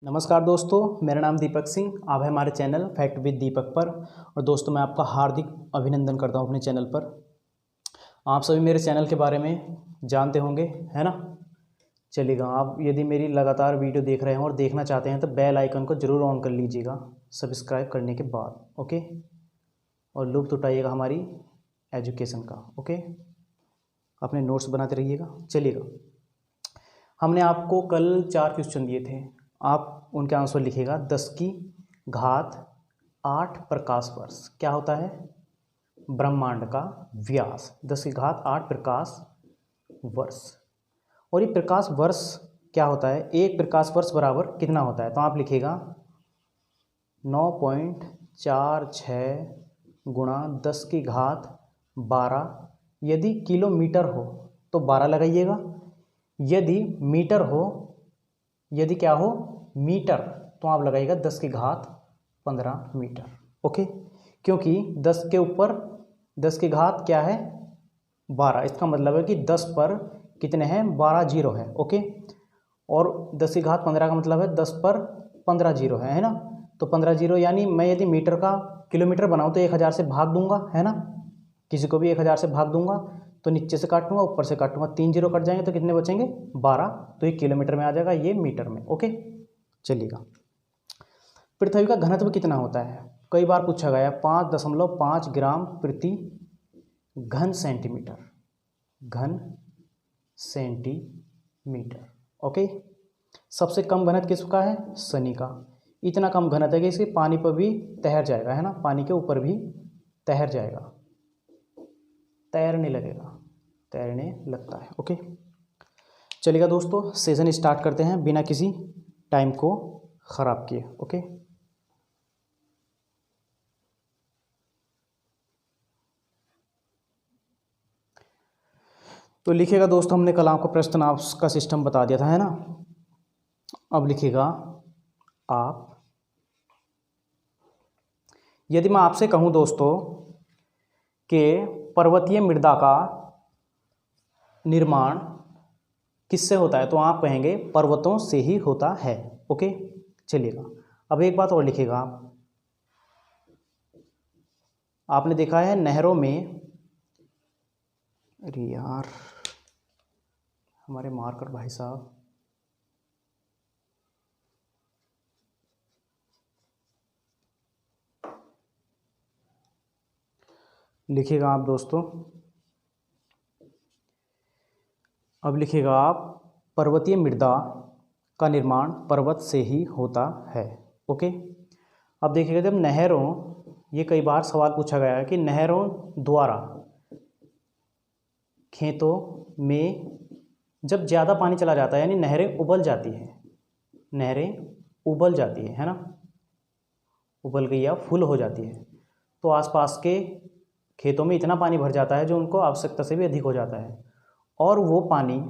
नमस्कार दोस्तों, मेरा नाम दीपक सिंह। आप हैं हमारे चैनल फैक्ट विद दीपक पर। और दोस्तों, मैं आपका हार्दिक अभिनंदन करता हूं अपने चैनल पर। आप सभी मेरे चैनल के बारे में जानते होंगे, है ना। चलिएगा, आप यदि मेरी लगातार वीडियो देख रहे हैं और देखना चाहते हैं तो बेल आइकन को ज़रूर ऑन कर लीजिएगा सब्सक्राइब करने के बाद, ओके। और लुत्फ़ उठाइएगा हमारी एजुकेशन का, ओके। अपने नोट्स बनाते रहिएगा। चलिएगा, हमने आपको कल 4 क्वेश्चन दिए थे। आप उनके आंसर लिखिएगा। 10 की घात 8 प्रकाश वर्ष क्या होता है? ब्रह्मांड का व्यास। 10 की घात 8 प्रकाश वर्ष। और ये प्रकाश वर्ष क्या होता है? एक प्रकाश वर्ष बराबर कितना होता है? तो आप लिखिएगा 9.46 गुणा 10 की घात 12। यदि किलोमीटर हो तो 12 लगाइएगा। यदि मीटर हो, यदि क्या हो मीटर, तो आप लगाइएगा 10 की घात 15 मीटर, ओके। क्योंकि 10 के ऊपर 10 की घात क्या है? 12। इसका मतलब है कि 10 पर कितने हैं? 12 जीरो है, ओके। और 10 की घात 15 का मतलब है 10 पर 15 जीरो है ना। तो 15 जीरो यानी मैं यदि मीटर का किलोमीटर बनाऊँ तो 1000 से भाग दूंगा, है ना। किसी को भी 1000 से भाग दूंगा तो नीचे से काटूंगा, ऊपर से काटूंगा, 3 जीरो कट जाएंगे तो कितने बचेंगे? 12। तो ये किलोमीटर में आ जाएगा, ये मीटर में, ओके। चलिएगा, पृथ्वी का घनत्व कितना होता है? कई बार पूछा गया। 5.5 ग्राम प्रति घन सेंटीमीटर। घन सेंटीमीटर, ओके। सबसे कम घनत्व किसका है? शनि का। इतना कम घनत्व है कि इसके पानी पर भी तैर जाएगा, है ना। पानी के ऊपर भी तैर जाएगा, तैरने लगेगा, तैरने लगता है, ओके। चलिएगा दोस्तों, सेशन स्टार्ट करते हैं बिना किसी टाइम को ख़राब किए, ओके। तो लिखिएगा दोस्तों, हमने कल आपको प्रश्न का सिस्टम बता दिया था, है ना। अब लिखिएगा आप, यदि मैं आपसे कहूं दोस्तों कि पर्वतीय मृदा का निर्माण किससे होता है, तो आप कहेंगे पर्वतों से ही होता है, ओके। चलिएगा, अब एक बात और लिखिएगा आप। आपने देखा है नहरों में, अरे यार हमारे मार्कर भाई साहब, लिखिएगा आप दोस्तों। अब लिखिएगा आप, पर्वतीय मृदा का निर्माण पर्वत से ही होता है, ओके। अब देखिएगा, जब नहरों, ये कई बार सवाल पूछा गया है कि नहरों द्वारा खेतों में जब ज़्यादा पानी चला जाता है, यानी नहरें उबल जाती हैं, नहरें उबल जाती है ना, उबल गई या फुल हो जाती है, तो आसपास के खेतों में इतना पानी भर जाता है जो उनको आवश्यकता से भी अधिक हो जाता है, और वो पानी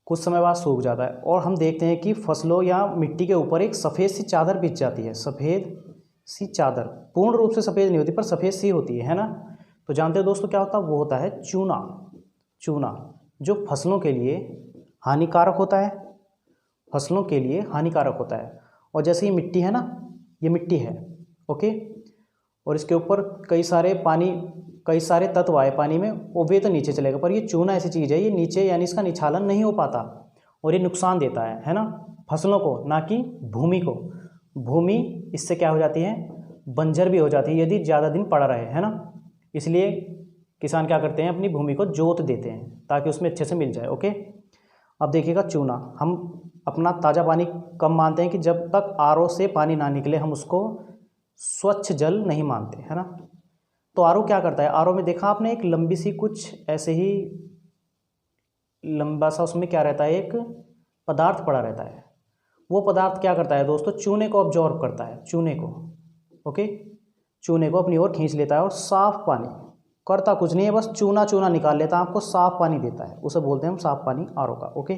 कुछ समय बाद सूख जाता है। और हम देखते हैं कि फसलों या मिट्टी के ऊपर एक सफ़ेद सी चादर बिछ जाती है, सफ़ेद सी चादर। पूर्ण रूप से सफ़ेद नहीं होती पर सफ़ेद सी होती है ना। तो जानते हो दोस्तों क्या होता है? वो होता है चूना। चूना जो फसलों के लिए हानिकारक होता है, फसलों के लिए हानिकारक होता है। और जैसे ये मिट्टी है ना, ये मिट्टी है, ओके। और इसके ऊपर कई सारे तत्व आए पानी में, वो वे तो नीचे चलेगा, पर ये चूना ऐसी चीज़ है, ये नीचे यानी इसका निछालन नहीं हो पाता और ये नुकसान देता है ना, फसलों को, ना कि भूमि को। भूमि इससे क्या हो जाती है? बंजर भी हो जाती है यदि ज़्यादा दिन पड़ा रहे, है ना। इसलिए किसान क्या करते हैं? अपनी भूमि को जोत देते हैं ताकि उसमें अच्छे से मिल जाए, ओके। अब देखिएगा, चूना, हम अपना ताज़ा पानी कब मानते हैं? कि जब तक आरओ से पानी ना निकले हम उसको स्वच्छ जल नहीं मानते, है ना। तो आरओ क्या करता है? आरओ में देखा आपने एक लंबी सी, कुछ ऐसे ही लंबा सा, उसमें क्या रहता है? एक पदार्थ पड़ा रहता है। वो पदार्थ क्या करता है दोस्तों? चूने को ऑब्जॉर्व करता है, चूने को, ओके। चूने को अपनी ओर खींच लेता है और साफ पानी, करता कुछ नहीं है, बस चूना चूना निकाल लेता है, आपको साफ पानी देता है, उसे बोलते हैं हम साफ पानी आरओ का, ओके।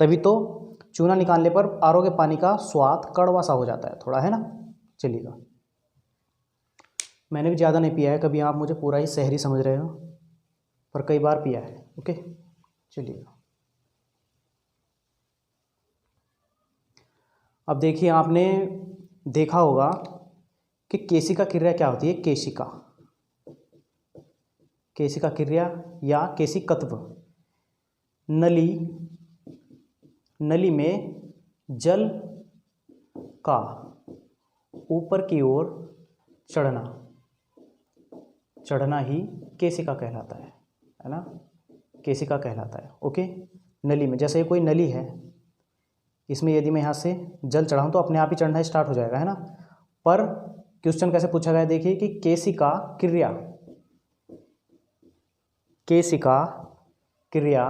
तभी तो चूना निकालने पर आरओ के पानी का स्वाद कड़वा सा हो जाता है थोड़ा, है ना। चलिएगा, मैंने भी ज़्यादा नहीं पिया है कभी, आप मुझे पूरा ही शहरी समझ रहे हो, पर कई बार पिया है, ओके। चलिएगा, अब देखिए, आपने देखा होगा कि केशिका क्रिया क्या होती है। केशिका क्रिया या केशिकत्व, नली में जल का ऊपर की ओर चढ़ना ही केशिका कहलाता है ना, केशिका कहलाता है। ओके, नली में, जैसे कोई नली है, इसमें यदि मैं यहाँ से जल चढ़ाऊँ तो अपने आप ही चढ़ना स्टार्ट हो जाएगा, है ना। पर क्वेश्चन कैसे पूछा गया, देखिए कि केशिका क्रिया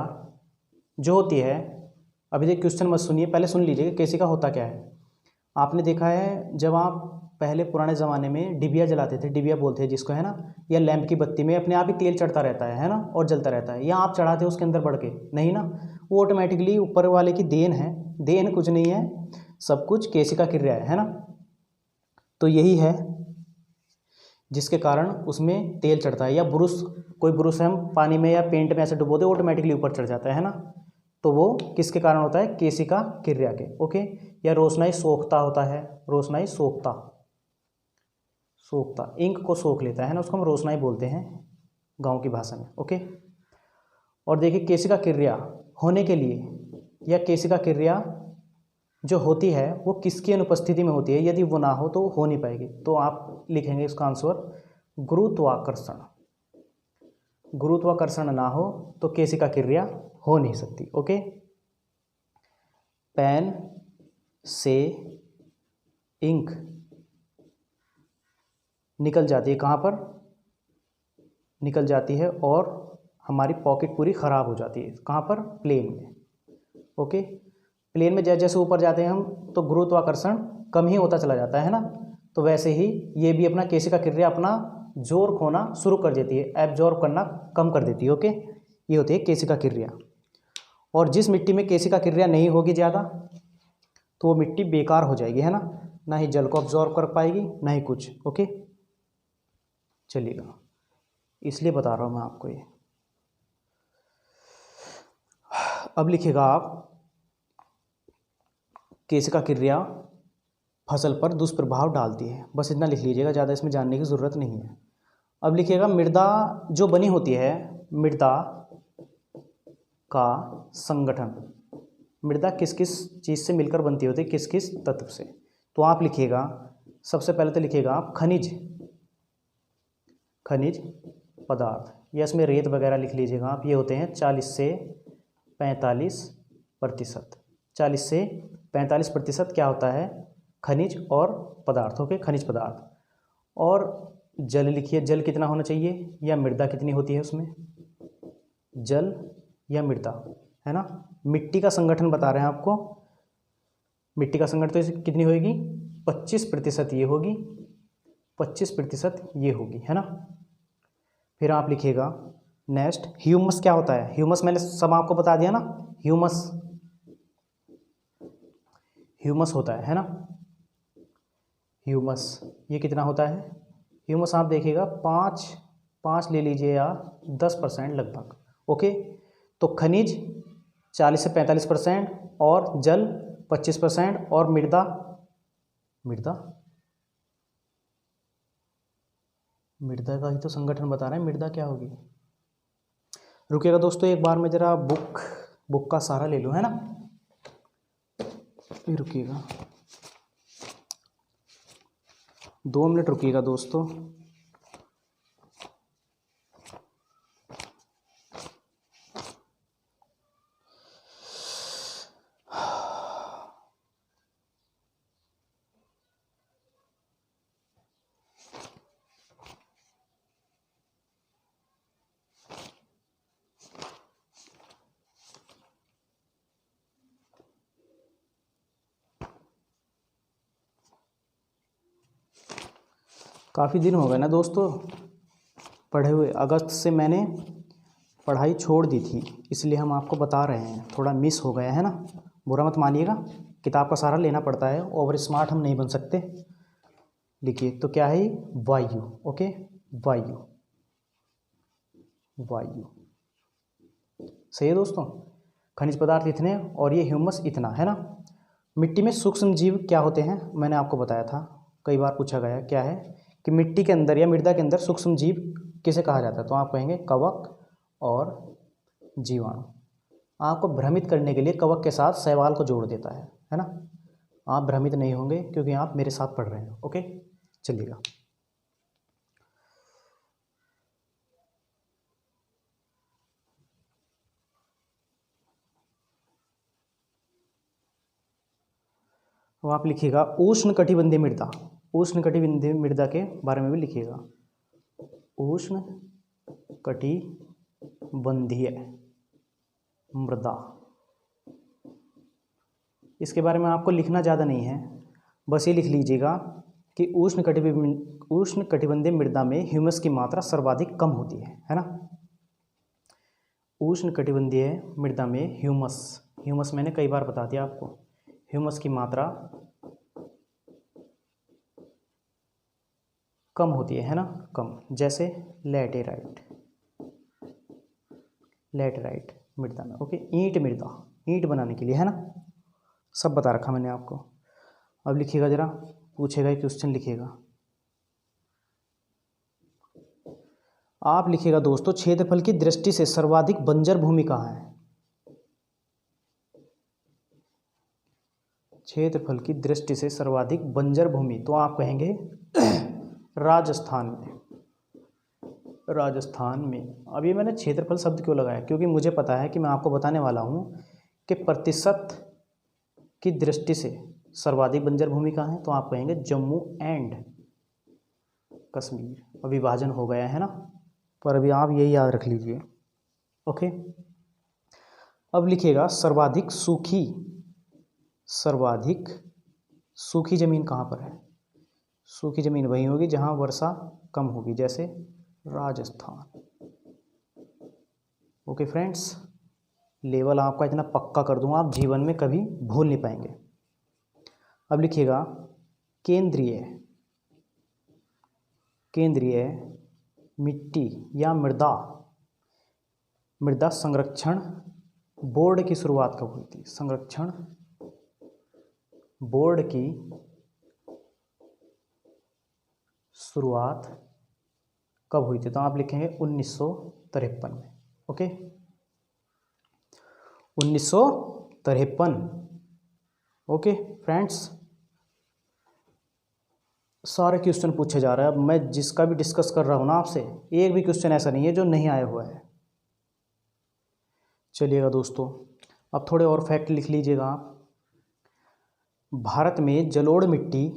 जो होती है, अभी देखिए क्वेश्चन मत सुनिए, पहले सुन लीजिए कि केशिका होता क्या है। आपने देखा है जब आप पहले पुराने ज़माने में डिबिया जलाते थे, डिबिया बोलते हैं जिसको, है ना, या लैंप की बत्ती में अपने आप ही तेल चढ़ता रहता है ना, और जलता रहता है, या आप चढ़ाते हो उसके अंदर बढ़ के, नहीं ना, वो ऑटोमेटिकली ऊपर वाले की देन है। देन कुछ नहीं है, सब कुछ केशिका क्रिया है ना। तो यही है जिसके कारण उसमें तेल चढ़ता है। या ब्रुश, कोई ब्रुश हम पानी में या पेंट में ऐसे डुबो दे, ऑटोमेटिकली ऊपर चढ़ जाता है ना। तो वो किसके कारण होता है, केशिका क्रिया के। ओके, या रोशनाई सोखता होता है, रोशनाई सोखता, इंक को सोख लेता है ना, उसको हम रोशनाई बोलते हैं गांव की भाषा में। ओके, और देखिए केशिका क्रिया होने के लिए, या केशिका क्रिया जो होती है वो किसकी अनुपस्थिति में होती है, यदि वो ना हो तो हो नहीं पाएगी। तो आप लिखेंगे इसका आंसर गुरुत्वाकर्षण ना हो तो केशिका क्रिया हो नहीं सकती। ओके, पेन से इंक निकल जाती है, कहाँ पर निकल जाती है, और हमारी पॉकेट पूरी ख़राब हो जाती है, कहाँ पर, प्लेन में। ओके, प्लेन में जैसे जैसे ऊपर जाते हैं हम तो गुरुत्वाकर्षण कम ही होता चला जाता है ना। तो वैसे ही ये भी अपना केशिका क्रिया अपना जोर खोना शुरू कर देती है, एब्जॉर्ब करना कम कर देती है। ओके, ये होती है केशिका क्रिया। और जिस मिट्टी में केशिका क्रिया नहीं होगी ज़्यादा तो वो मिट्टी बेकार हो जाएगी, है ना ही जल को अब्जॉर्ब कर पाएगी, ना ही कुछ। ओके, चलिएगा, इसलिए बता रहा हूँ मैं आपको ये। अब लिखिएगा आप, केशिका क्रिया फसल पर दुष्प्रभाव डालती है, बस इतना लिख लीजिएगा, ज़्यादा इसमें जानने की ज़रूरत नहीं है। अब लिखिएगा, मृदा जो बनी होती है, मृदा का संगठन, मृदा किस किस चीज़ से मिलकर बनती होती है, किस किस तत्व से। तो आप लिखिएगा, सबसे पहले तो लिखिएगा आप खनिज पदार्थ, या इसमें रेत वगैरह लिख लीजिएगा आप। ये होते हैं 40 से 45%। 40 से 45% क्या होता है, खनिज और पदार्थों के, खनिज पदार्थ। और जल लिखिए, जल कितना होना चाहिए, या मृदा कितनी होती है उसमें, जल या मृदा, है ना। मिट्टी का संगठन बता रहे हैं आपको, मिट्टी का संगठन तो कितनी होगी, 25% ये होगी, 25% ये होगी, है ना। फिर आप लिखिएगा नेक्स्ट, ह्यूमस क्या होता है। ह्यूमस मैंने सब आपको बता दिया ना, ह्यूमस होता है ना। ह्यूमस ये कितना होता है, ह्यूमस आप देखिएगा 5 ले लीजिए या 10% लगभग। ओके, तो खनिज 40 से 45%, और जल 25%, और मृदा का ही तो संगठन बता रहे हैं, मृदा क्या होगी। रुकिएगा दोस्तों, एक बार मैं जरा बुक का सहारा ले लूँ, है ना। रुकिएगा 2 मिनट, रुकिएगा दोस्तों। काफ़ी दिन हो गए ना दोस्तों पढ़े हुए, अगस्त से मैंने पढ़ाई छोड़ दी थी, इसलिए हम आपको बता रहे हैं, थोड़ा मिस हो गया है ना, बुरा मत मानिएगा। किताब का सहारा लेना पड़ता है, ओवर स्मार्ट हम नहीं बन सकते। लिखिए, तो क्या है, वायु। ओके, वायु सही है दोस्तों। खनिज पदार्थ इतने और ये ह्यूमस इतना, है ना। मिट्टी में सूक्ष्म जीव क्या होते हैं, मैंने आपको बताया था, कई बार पूछा गया क्या है कि मिट्टी के अंदर या मृदा के अंदर सूक्ष्म जीव किसे कहा जाता है, तो आप कहेंगे कवक और जीवाणु। आपको भ्रमित करने के लिए कवक के साथ शैवाल को जोड़ देता है ना। आप भ्रमित नहीं होंगे क्योंकि आप मेरे साथ पढ़ रहे हैं। ओके, चलिएगा। अब आप लिखिएगा उष्ण कटिबंधीय मृदा। उष्ण कटिबंधीय मृदा के बारे में भी लिखिएगा, उष्ण कटिबंधीय मृदा। इसके बारे में आपको लिखना ज़्यादा नहीं है, बस ये लिख लीजिएगा कि उष्ण कटिबंधीय मृदा में ह्यूमस की मात्रा सर्वाधिक कम होती है ना। उष्ण कटिबंधीय मृदा में ह्यूमस मैंने कई बार बता दिया आपको, ह्यूमस की मात्रा कम होती है ना, कम। जैसे लैटेराइट मृदा में। ओके, ईंट मृदा, ईंट बनाने के लिए है ना, सब बता रखा मैंने आपको। अब लिखिएगा जरा, पूछेगा क्वेश्चन लिखिएगा। आप लिखिएगा दोस्तों, क्षेत्रफल की दृष्टि से सर्वाधिक बंजर भूमि कहाँ है। क्षेत्रफल की दृष्टि से सर्वाधिक बंजर भूमि, तो आप कहेंगे राजस्थान में। अब ये मैंने क्षेत्रफल शब्द क्यों लगाया, क्योंकि मुझे पता है कि मैं आपको बताने वाला हूँ कि प्रतिशत की दृष्टि से सर्वाधिक बंजर भूमि कहाँ है, तो आप कहेंगे जम्मू एंड कश्मीर। अब विभाजन हो गया है ना, पर अभी आप यही याद रख लीजिए। ओके, अब लिखिएगा सर्वाधिक सूखी जमीन कहाँ पर है। सूखी जमीन वही होगी जहाँ वर्षा कम होगी, जैसे राजस्थान। ओके फ्रेंड्स, लेवल आपका इतना पक्का कर दूंगा, आप जीवन में कभी भूल नहीं पाएंगे। अब लिखिएगा केंद्रीय मिट्टी या मृदा संरक्षण बोर्ड की शुरुआत कब हुई थी। संरक्षण बोर्ड की शुरुआत कब हुई थी, तो आप लिखेंगे 1953 में। ओके, 1953। ओके फ्रेंड्स, सारे क्वेश्चन पूछे जा रहे हैं। अब मैं जिसका भी डिस्कस कर रहा हूँ ना आपसे, एक भी क्वेश्चन ऐसा नहीं है जो नहीं आया हुआ है। चलिएगा दोस्तों, अब थोड़े और फैक्ट लिख लीजिएगा आप। भारत में जलोढ़ मिट्टी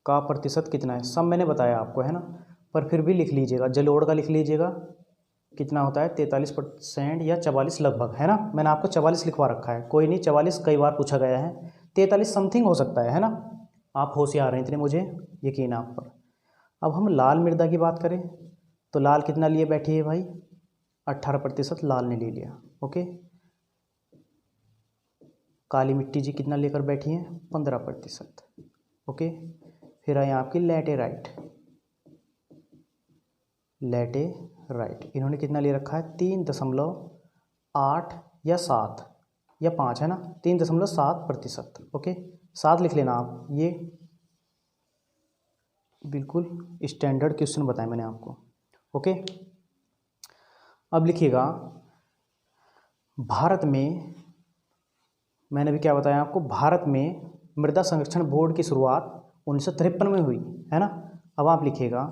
का प्रतिशत कितना है, सब मैंने बताया आपको है ना, पर फिर भी लिख लीजिएगा। जलोढ़ का लिख लीजिएगा कितना होता है, 43% या 44 लगभग, है ना। मैंने आपको 44 लिखवा रखा है, कोई नहीं, 44 कई बार पूछा गया है, 43 समथिंग हो सकता है ना। आप होशियार हैं इतने, मुझे यकीन है आप पर। अब हम लाल मृदा की बात करें तो लाल कितना लिए बैठी है भाई, 18% लाल ने ले लिया। ओके, काली मिट्टी जी कितना लेकर बैठी हैं, 15%। ओके, फिर आई आपकी लैटेराइट, इन्होंने कितना ले रखा है, 3.8 या 7 या 5 है ना, 3.7%। ओके, 7 लिख लेना आप, ये बिल्कुल स्टैंडर्ड क्वेश्चन बताए मैंने आपको। ओके, अब लिखिएगा भारत में, मैंने भी क्या बताया आपको, भारत में मृदा संरक्षण बोर्ड की शुरुआत 1953 में हुई है ना। अब आप लिखिएगा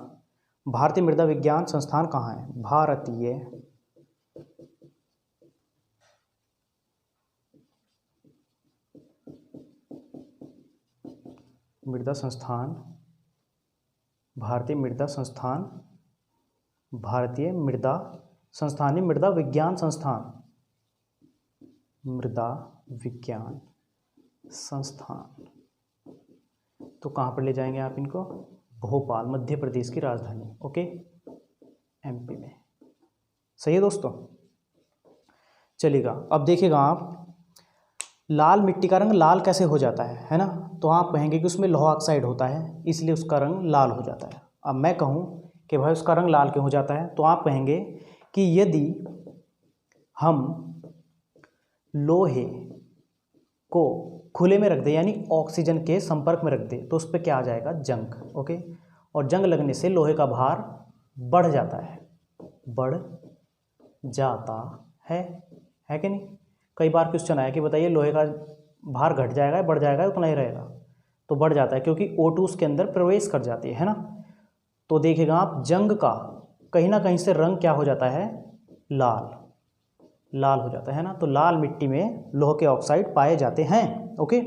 भारतीय मृदा विज्ञान संस्थान कहाँ है। भारतीय मृदा संस्थान, भारतीय मृदा संस्थान, मृदा विज्ञान संस्थान, मृदा विज्ञान संस्थान। तो कहाँ पर ले जाएंगे आप इनको, भोपाल, मध्य प्रदेश की राजधानी। ओके, एमपी में। सही है दोस्तों, चलिएगा। अब देखिएगा आप, लाल मिट्टी का रंग लाल कैसे हो जाता है ना, तो आप कहेंगे कि उसमें लोहा ऑक्साइड होता है इसलिए उसका रंग लाल हो जाता है। अब मैं कहूँ कि भाई उसका रंग लाल क्यों हो जाता है, तो आप कहेंगे कि यदि हम लोहे को खुले में रख दे यानी ऑक्सीजन के संपर्क में रख दे तो उस पर क्या आ जाएगा, जंग। ओके, और जंग लगने से लोहे का भार बढ़ जाता है, बढ़ जाता है कि नहीं। कई बार क्वेश्चन आया कि बताइए लोहे का भार घट जाएगा या बढ़ जाएगा, उतना ही रहेगा, तो बढ़ जाता है क्योंकि O2 उसके अंदर प्रवेश कर जाती है ना। तो देखिएगा आप, जंग का कहीं ना कहीं से रंग क्या हो जाता है, लाल, लाल हो जाता है ना। तो लाल मिट्टी में लोह के ऑक्साइड पाए जाते हैं। ओके,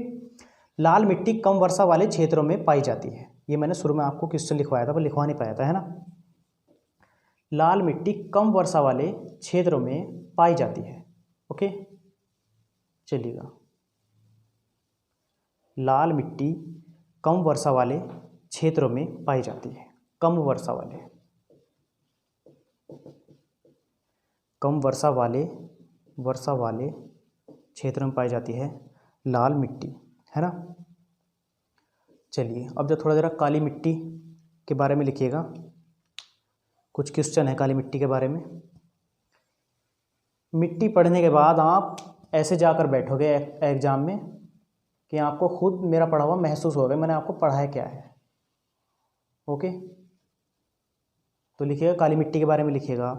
लाल मिट्टी कम वर्षा वाले क्षेत्रों में पाई जाती है। ये मैंने शुरू में आपको क्वेश्चन लिखवाया था पर लिखवा नहीं पाया था, है ना। लाल मिट्टी कम वर्षा वाले क्षेत्रों में पाई जाती है। ओके, चलिएगा, लाल मिट्टी कम वर्षा वाले क्षेत्रों में पाई जाती है, कम वर्षा वाले, कम वर्षा वाले क्षेत्रों में पाई जाती है लाल मिट्टी, है ना। चलिए अब जो थोड़ा ज़रा काली मिट्टी के बारे में लिखिएगा, कुछ क्वेश्चन है काली मिट्टी के बारे में। मिट्टी पढ़ने के बाद आप ऐसे जाकर बैठोगे एग्ज़ाम में कि आपको खुद मेरा पढ़ा हुआ महसूस होगा, मैंने आपको पढ़ाया क्या है। ओके, तो लिखिएगा काली मिट्टी के बारे में लिखिएगा।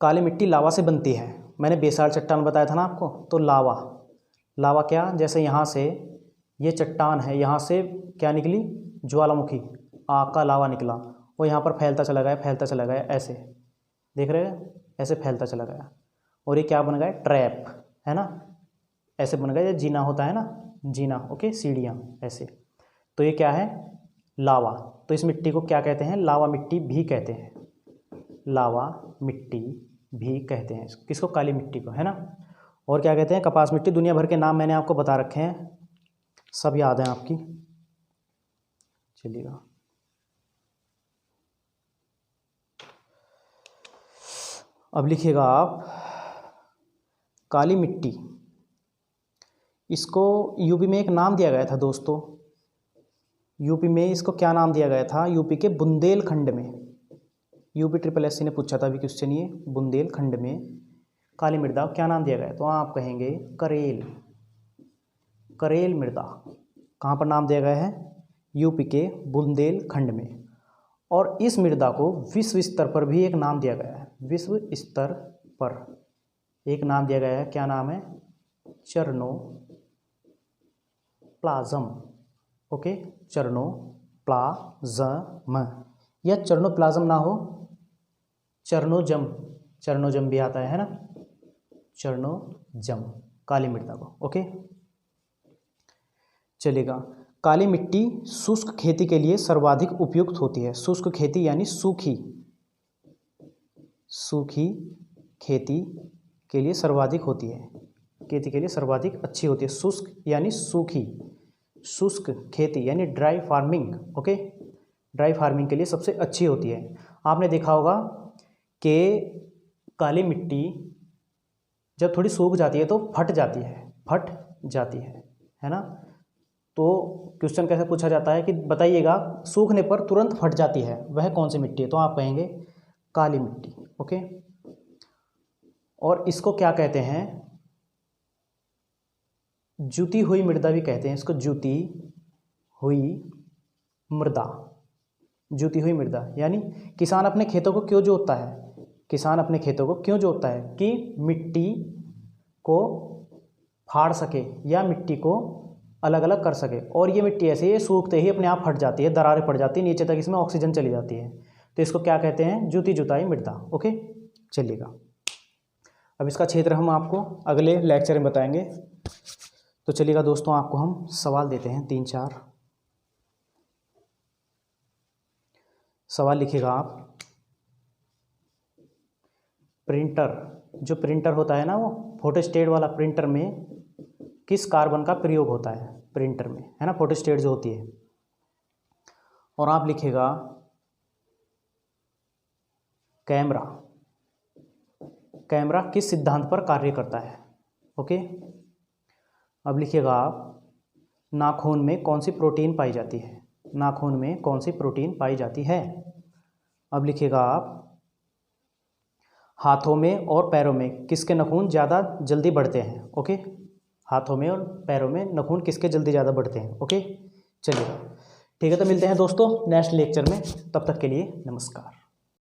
काली मिट्टी लावा से बनती है। मैंने बेसार चट्टान बताया था ना आपको, तो लावा क्या, जैसे यहाँ से ये चट्टान है, यहाँ से क्या निकली, ज्वालामुखी, आग का लावा निकला, वो यहाँ पर फैलता चला गया, ऐसे देख रहे हैं, ऐसे फैलता चला गया, और ये क्या बन गया, ट्रैप, है ना, ऐसे बन गया। ये जीना होता है ना, जीना, ओके, सीढ़ियाँ ऐसे। तो ये क्या है, लावा। तो इस मिट्टी को क्या कहते हैं, लावा मिट्टी भी कहते हैं, लावा मिट्टी भी कहते हैं किसको, काली मिट्टी को, है ना। और क्या कहते हैं, कपास मिट्टी। दुनिया भर के नाम मैंने आपको बता रखे हैं, सब याद हैं आपकी। चलिएगा, अब लिखिएगा आप काली मिट्टी, इसको यूपी में एक नाम दिया गया था दोस्तों, यूपी में इसको क्या नाम दिया गया था, यूपी के बुंदेलखंड में, यूपी SSS ने पूछा था अभी क्वेश्चन ये, बुंदेलखंड में काली मृदा को क्या नाम दिया गया, तो आप कहेंगे करेल, करेल मृदा। कहाँ पर नाम दिया गया है, यूपी के बुंदेलखंड में। और इस मृदा को विश्व स्तर पर भी एक नाम दिया गया है, विश्व स्तर पर एक नाम दिया गया है, क्या नाम है, चर्नोप्लाज्म। ओके, चर्नोप्लाज्म, या चर्नोप्लाज्म ना हो, चर्नोजम भी आता है ना, चर्नोजम, काली मृदा को। ओके, चलेगा। काली मिट्टी शुष्क खेती के लिए सर्वाधिक उपयुक्त होती है। शुष्क खेती यानी सूखी खेती के लिए सर्वाधिक होती है, खेती के लिए सर्वाधिक अच्छी होती है। शुष्क यानी सूखी, शुष्क खेती यानी dry farming. Okay, dry farming के लिए सबसे अच्छी होती है। आपने देखा होगा कि काली मिट्टी जब थोड़ी सूख जाती है तो फट जाती है ना। तो क्वेश्चन कैसे पूछा जाता है कि बताइएगा सूखने पर तुरंत फट जाती है, वह कौन सी मिट्टी है, तो आप कहेंगे काली मिट्टी। ओके, और इसको क्या कहते हैं, जुती हुई मृदा भी कहते हैं इसको, जुती हुई मृदा, जुती हुई मृदा। यानी किसान अपने खेतों को क्यों जोतता है, किसान अपने खेतों को क्यों जोतता है, कि मिट्टी को फाड़ सके या मिट्टी को अलग अलग कर सके। और ये मिट्टी ऐसी है, सूखते ही अपने आप फट जाती है, दरारें पड़ जाती है, नीचे तक इसमें ऑक्सीजन चली जाती है, तो इसको क्या कहते हैं, जुती जुताई मृदा। ओके, चलिएगा, अब इसका क्षेत्र हम आपको अगले लेक्चर में बताएंगे। तो चलिएगा दोस्तों, आपको हम सवाल देते हैं 3-4 सवाल। लिखिएगा आप, प्रिंटर, जो प्रिंटर होता है ना, वो फोटोस्टेट वाला प्रिंटर में किस कार्बन का प्रयोग होता है, प्रिंटर में, है ना, फोटोस्टेट जो होती है। और आप लिखिएगा कैमरा, कैमरा किस सिद्धांत पर कार्य करता है। ओके, अब लिखिएगा आप नाखून में कौन सी प्रोटीन पाई जाती है, नाखून में कौन सी प्रोटीन पाई जाती है। अब लिखिएगा आप हाथों में और पैरों में किसके नाखून ज़्यादा जल्दी बढ़ते हैं। ओके, हाथों में और पैरों में नाखून किसके जल्दी ज़्यादा बढ़ते हैं। ओके, चलिए ठीक है, तो मिलते हैं दोस्तों नेक्स्ट लेक्चर में। तब तक के लिए नमस्कार।